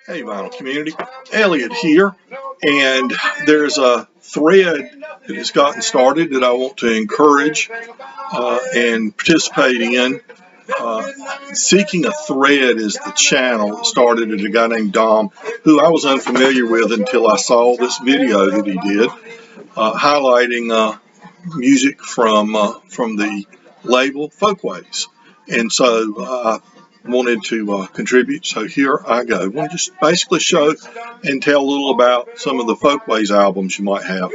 Hey, vinyl community, Elliot here, and there's a thread that has gotten started that I want to encourage and participate in. Seeking a Thread is the channel that started at a guy named Dom, who I was unfamiliar with until I saw this video that he did, highlighting music from the label Folkways. And so I wanted to contribute, so here I go. I want to just basically show and tell a little about some of the Folkways albums you might have.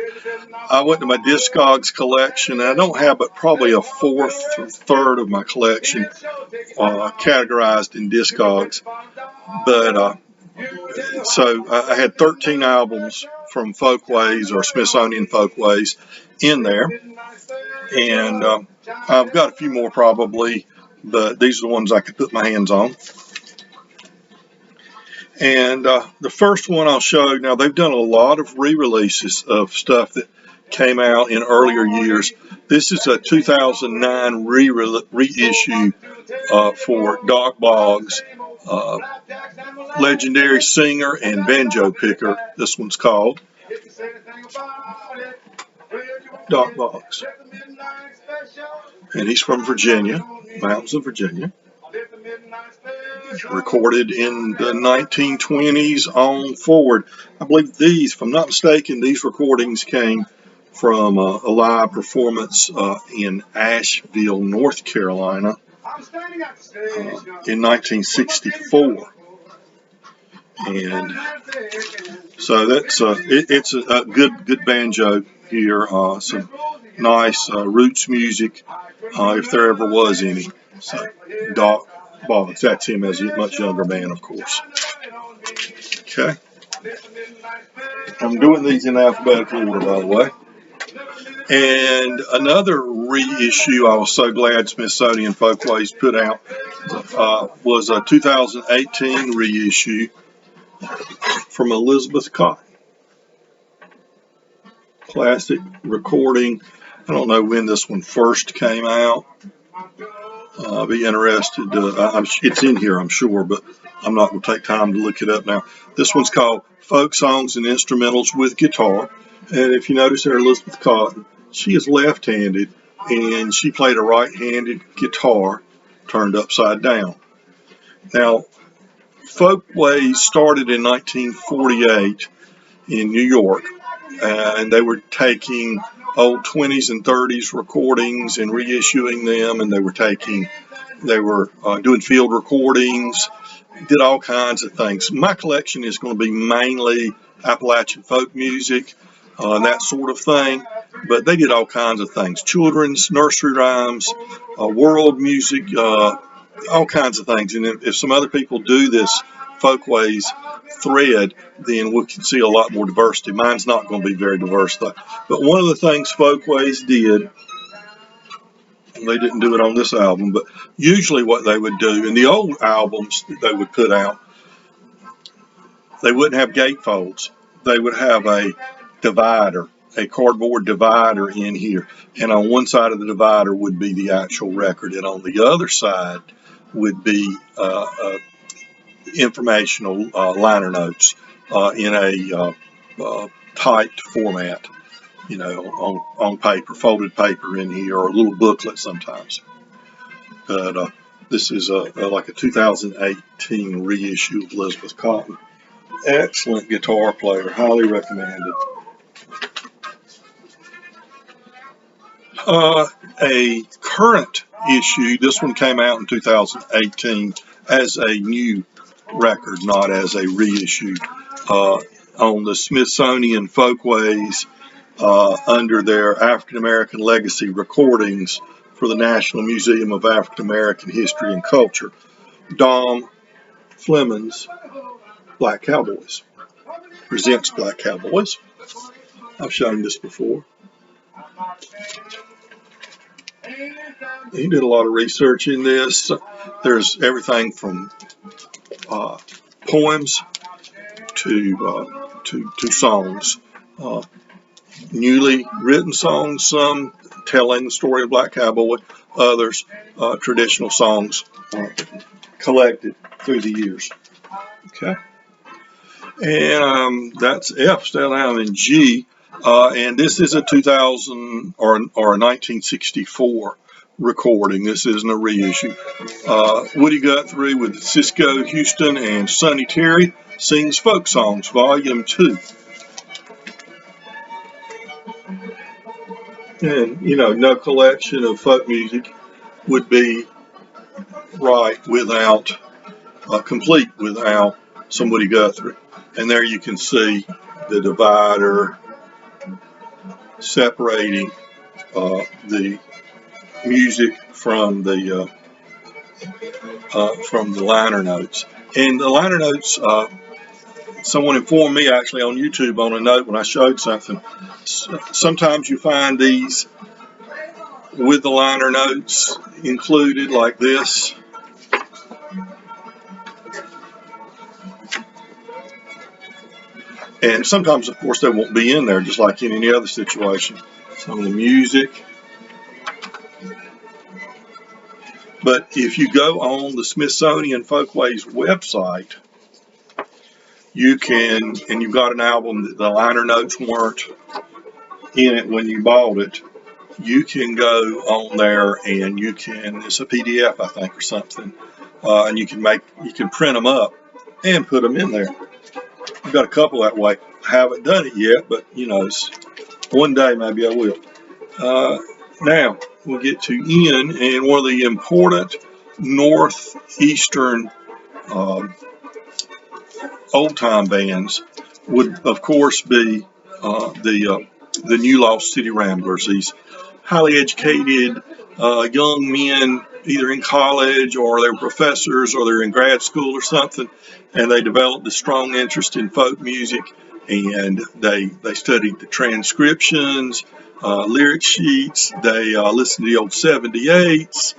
I went to my Discogs collection, and I don't have but probably a fourth or third of my collection categorized in Discogs. But so I had 13 albums from Folkways or Smithsonian Folkways in there, and I've got a few more probably, but these are the ones I could put my hands on. And the first one I'll show, now they've done a lot of re-releases of stuff that came out in earlier years. This is a 2009 reissue for Dawg's legendary singer and banjo picker. This one's called Dawg. And he's from Virginia, mountains of Virginia. Recorded in the 1920s on forward. I believe these, if I'm not mistaken, these recordings came from a live performance in Asheville, North Carolina in 1964. And so that's it's a good banjo here, some nice roots music, if there ever was any. So Dawg, that's him as a much younger man, of course. Okay, I'm doing these in alphabetical order, by the way. And another reissue I was so glad Smithsonian Folkways put out was a 2018 reissue from Elizabeth Cotton. Classic recording. I don't know when this one first came out. I'll be interested. It's in here, I'm sure, but I'm not going to take time to look it up now. This one's called Folk Songs and Instrumentals with Guitar. And if you notice there, Elizabeth Cotton, she is left-handed, and she played a right-handed guitar turned upside down. Now, Folkways started in 1948 in New York, and they were taking old 20s and 30s recordings and reissuing them, and they were doing field recordings, did all kinds of things. My collection is going to be mainly Appalachian folk music, that sort of thing, but they did all kinds of things: children's, nursery rhymes, world music, all kinds of things. And if some other people do this Folkways thread, then we can see a lot more diversity. Mine's not going to be very diverse, though. But one of the things Folkways did, and they didn't do it on this album, but usually what they would do in the old albums that they would put out, they wouldn't have gatefolds. They would have a divider, a cardboard divider in here, and on one side of the divider would be the actual record, and on the other side would be informational liner notes in a typed format, on paper, folded paper in here, or a little booklet sometimes. But this is like a 2018 reissue of Elizabeth Cotton. Excellent guitar player, highly recommended. A current issue, this one came out in 2018 as a new record, not as a reissue, on the Smithsonian Folkways under their African American Legacy recordings for the National Museum of African American History and Culture. Dom Fleming's Black Cowboys presents Black Cowboys. I've shown this before. He did a lot of research in this. There's everything from poems to songs, newly written songs, some telling the story of Black Cowboy, others traditional songs collected through the years. Okay. And that's F. Now I'm in G. And this is a 2000 or a 1964 recording. This isn't a reissue. Woody Guthrie with Cisco Houston and Sonny Terry sings Folk Songs, Volume 2. And, you know, no collection of folk music would be right without, complete without some Woody Guthrie. And there you can see the divider separating the music from the liner notes. And the liner notes, someone informed me actually on YouTube on a note when I showed something. Sometimes you find these with the liner notes included like this. And sometimes, of course, they won't be in there, just like in any other situation. Some of the music. But if you go on the Smithsonian Folkways website, you can, and you've got an album that the liner notes weren't in it when you bought it, you can go on there and you can, it's a PDF, I think, or something, and you can print them up and put them in there. I've got a couple that way. I haven't done it yet, but you know, one day maybe I will. Now we'll get to N, and one of the important northeastern old time bands would, of course, be the New Lost City Ramblers. These highly educated young men, either in college or they're professors or they're in grad school or something, and they developed a strong interest in folk music, and they studied the transcriptions, lyric sheets, they listened to the old 78s,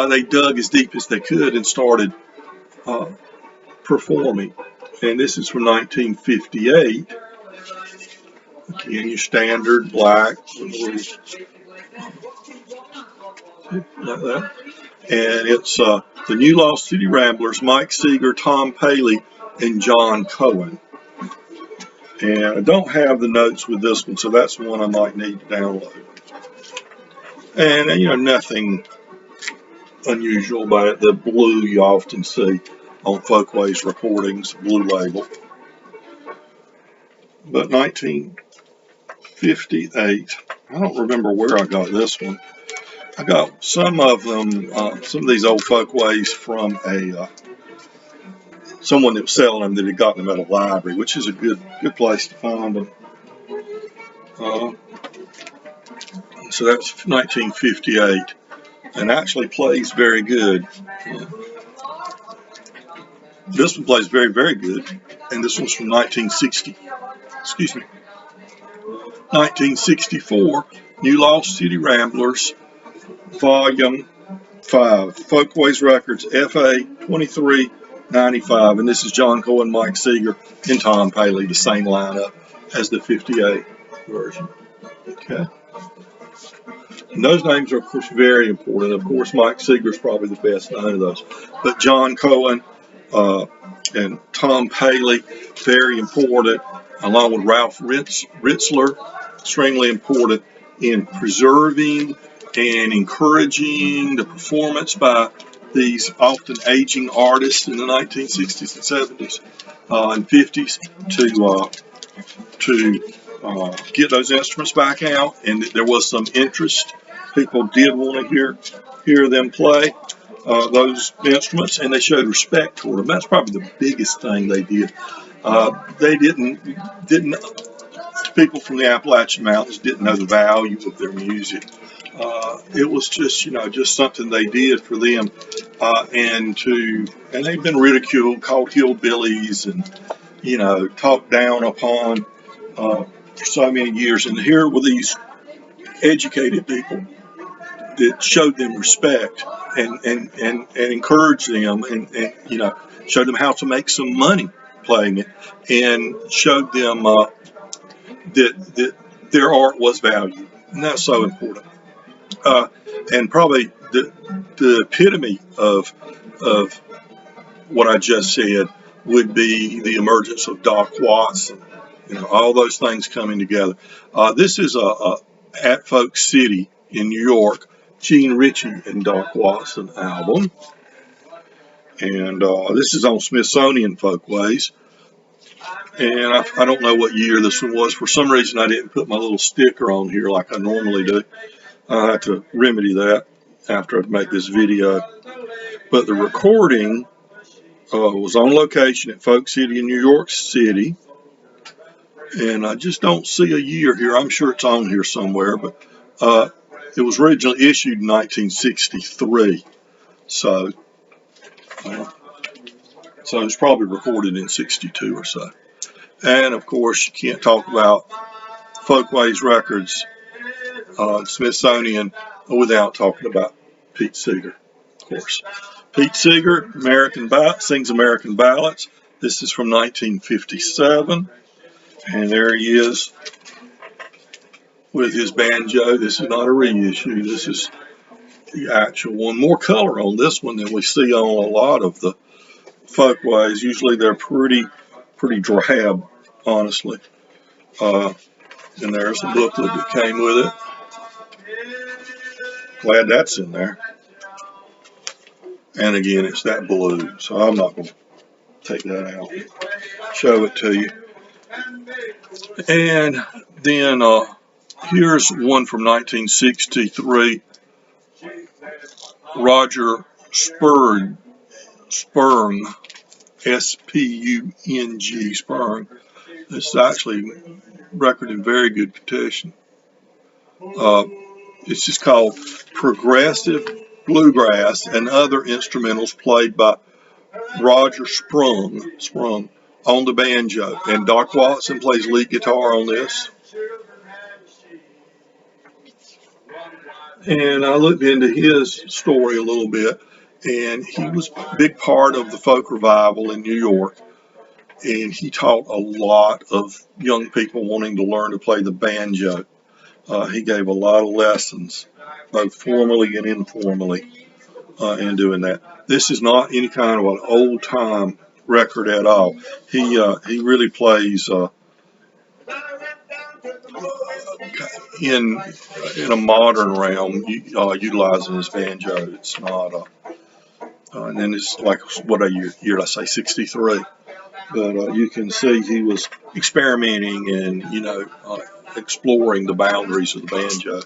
they dug as deep as they could and started performing. And this is from 1958. Again, your standard black, like that. And it's the New Lost City Ramblers, Mike Seeger, Tom Paley, and John Cohen. And I don't have the notes with this one, so that's one I might need to download. And, you know, nothing unusual about it. The blue you often see on Folkways recordings, blue label. But 1958, I don't remember where I got this one. I got some of them, some of these old Folkways from someone that was selling them that had gotten them at a library, which is a good place to find them. So that's 1958, and actually plays very good. This one plays very, very good, and this one's from 1964, New Lost City Ramblers, Volume 5, Folkways Records, FA 2395, and this is John Cohen, Mike Seeger, and Tom Paley, the same lineup as the 58 version. Okay. And those names are, of course, very important. Of course, Mike Seeger is probably the best known of those. But John Cohen and Tom Paley, very important, along with Ralph Ritzler, extremely important in preserving and encouraging the performance by these often aging artists in the 1960s and 70s and 50s to get those instruments back out. And there was some interest. People did want to hear them play those instruments, and they showed respect toward them. That's probably the biggest thing they did. They didn't. People from the Appalachian Mountains didn't know the value of their music. It was just, just something they did for them, and they've been ridiculed, called hillbillies, and talked down upon for so many years. And here were these educated people that showed them respect and encouraged them, and showed them how to make some money playing it, and showed them that their art was valued, and that's so important. And probably the epitome of what I just said would be the emergence of Doc Watson. All those things coming together. This is at Folk City in New York, Gene Ritchie and Doc Watson album. And this is on Smithsonian Folkways. And I don't know what year this one was. For some reason, I didn't put my little sticker on here like I normally do. I'll have to remedy that after I make this video. But the recording was on location at Folk City in New York City. And I just don't see a year here. I'm sure it's on here somewhere. But it was originally issued in 1963. So it's probably recorded in 62 or so. And of course, you can't talk about Folkways Records, Smithsonian, without talking about Pete Seeger, of course. Pete Seeger, sings American Ballads. This is from 1957. And there he is with his banjo. This is not a reissue. This is the actual one. More color on this one than we see on a lot of the Folkways. Usually they're pretty drab, honestly. And there's the booklet that came with it. Glad that's in there. And again, it's that blue, so I'm not going to take that out and show it to you. And then here's one from 1963. Roger Spurng, S-P-U-N-G, Spurng. This is actually record in very good condition. It's just called Progressive Bluegrass and Other Instrumentals Played by Roger Spurng on the banjo. And Doc Watson plays lead guitar on this. And I looked into his story a little bit, and he was a big part of the folk revival in New York. And he taught a lot of young people wanting to learn to play the banjo. He gave a lot of lessons, both formally and informally, in doing that. This is not any kind of an old-time record at all. He really plays in a modern realm, utilizing his banjo. It's not and then it's like, what year did I say, 63? But you can see he was experimenting and, exploring the boundaries of the banjo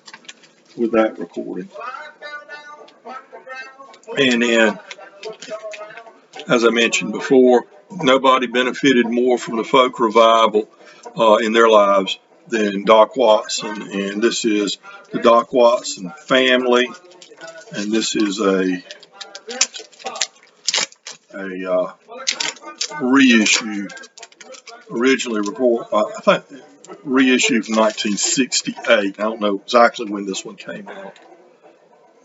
with that recording. And then, as I mentioned before, nobody benefited more from the folk revival in their lives than Doc Watson. And this is the Doc Watson family. And this is a reissue, originally reissued from 1968. I don't know exactly when this one came out.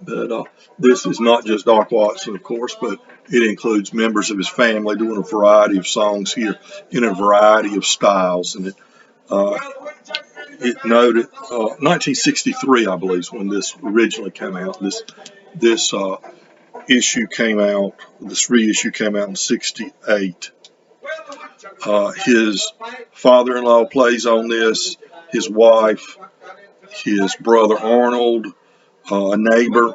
But this is not just Doc Watson, of course, but it includes members of his family doing a variety of songs here in a variety of styles. And it noted 1963, I believe, is when this originally came out. This issue came out. This reissue came out in 68. His father-in-law plays on this. His wife, his brother Arnold, a neighbor.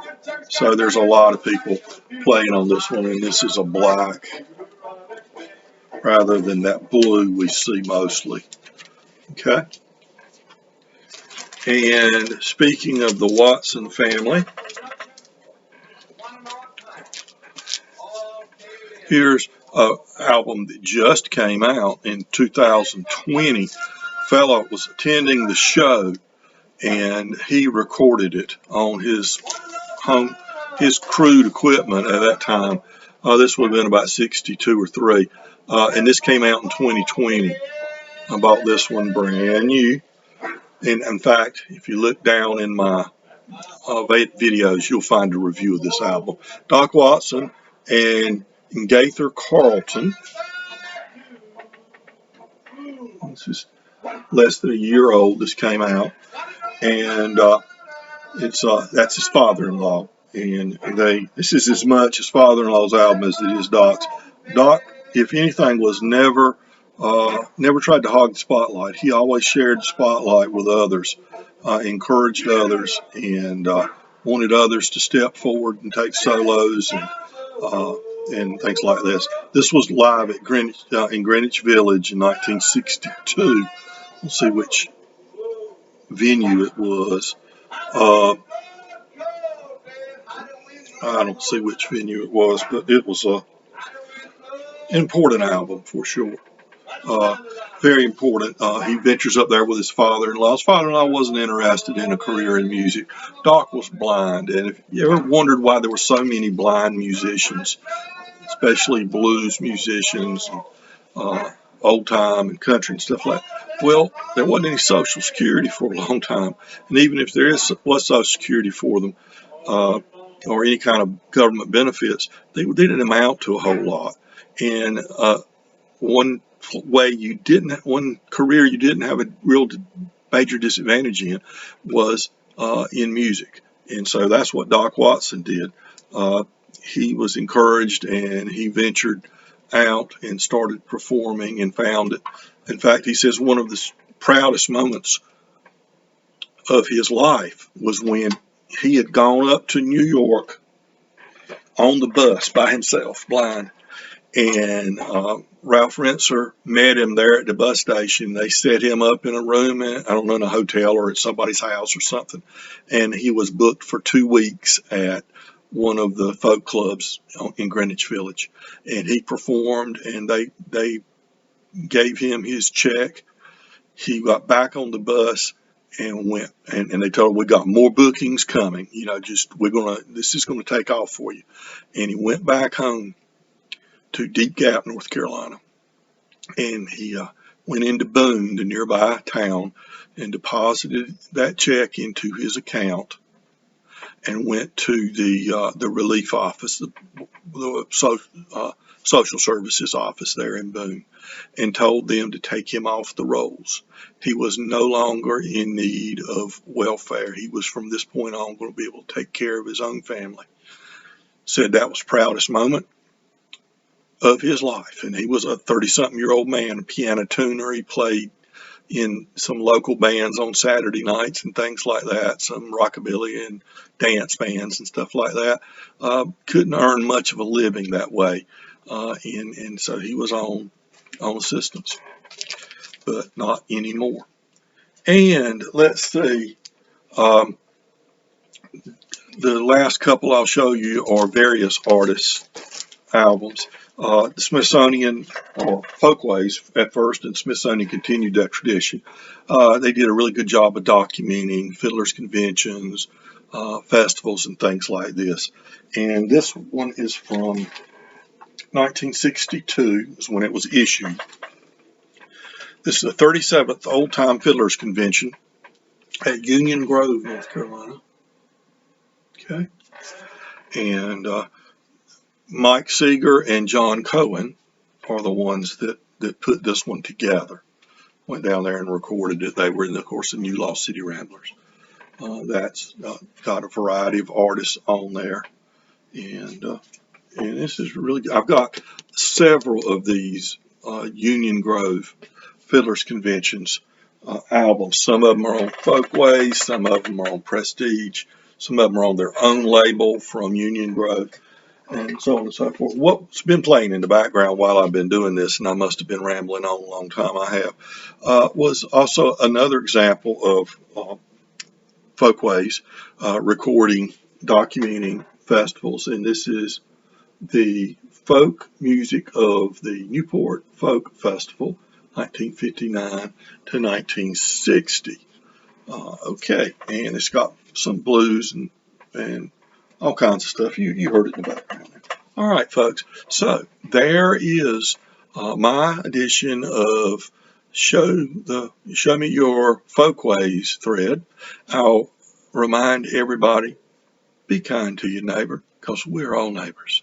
So there's a lot of people playing on this one, and this is a black rather than that blue we see mostly. Okay. And speaking of the Watson family, here's an album that just came out in 2020. A fellow was attending the show, and he recorded it on his crude equipment at that time. This would have been about 62 or 3. And this came out in 2020. I bought this one brand new. And in fact, if you look down in my videos, you'll find a review of this album. Doc Watson and Gaither Carlton. This is less than a year old. This came out. And that's his father-in-law. And this is as much his father-in-law's album as it is Doc's. Doc if anything, was never tried to hog the spotlight. He always shared the spotlight with others, encouraged others, and wanted others to step forward and take solos and things like this. This was live at Greenwich in Greenwich Village in 1962. Let's see which venue it was. I don't see which venue it was, but it was a important album for sure. Very important. He ventures up there with his father-in-law. His father-in-law wasn't interested in a career in music. Dawg was blind, and if you ever wondered why there were so many blind musicians, especially blues musicians, and, old time and country and stuff like that, well, there wasn't any Social Security for a long time, and even if there was Social Security for them, or any kind of government benefits, they didn't amount to a whole lot. And one career you didn't have a real major disadvantage in was in music. And so that's what Doc Watson did. He was encouraged, and he ventured out and started performing and found it. In fact, he says one of the proudest moments of his life was when he had gone up to New York on the bus by himself, blind, and Ralph Rentzer met him there at the bus station. They set him up in a room, I don't know, in a hotel or at somebody's house or something, and he was booked for 2 weeks at one of the folk clubs in Greenwich Village, and he performed, and they gave him his check. He got back on the bus and went, and they told him, we got more bookings coming, this is gonna take off for you. And he went back home to Deep Gap, North Carolina, and he went into Boone, the nearby town, and deposited that check into his account, and went to the relief office, the social services office there in Boone, and told them to take him off the rolls. He was no longer in need of welfare. He was from this point on going to be able to take care of his own family. Said that was the proudest moment of his life. And he was a 30-something-year-old man, a piano tuner. He played in some local bands on Saturday nights and things like that, some rockabilly and dance bands and stuff like that. Couldn't earn much of a living that way, and so he was on assistance, but not anymore. And let's see, the last couple I'll show you are various artists' albums. The Smithsonian, or Folkways at first, and Smithsonian continued that tradition. They did a really good job of documenting fiddlers' conventions, festivals, and things like this. And this one is from 1962, is when it was issued. This is the 37th Old Time Fiddlers Convention at Union Grove, North Carolina. Okay. And Mike Seeger and John Cohen are the ones that put this one together. Went down there and recorded it. They were, of course, the New Lost City Ramblers. That's got a variety of artists on there, and this is really good. I've got several of these Union Grove Fiddlers Conventions albums. Some of them are on Folkways, some of them are on Prestige, some of them are on their own label from Union Grove, and so on and so forth. What's been playing in the background while I've been doing this, and I must have been rambling on a long time, I have, was also another example of Folkways recording, documenting festivals, and this is the folk music of the Newport Folk Festival, 1959 to 1960. Okay, and it's got some blues and all kinds of stuff. You heard it in the background there. All right, folks. So there is my edition of Show Me Your Folkways thread. I'll remind everybody, be kind to your neighbor, because we're all neighbors.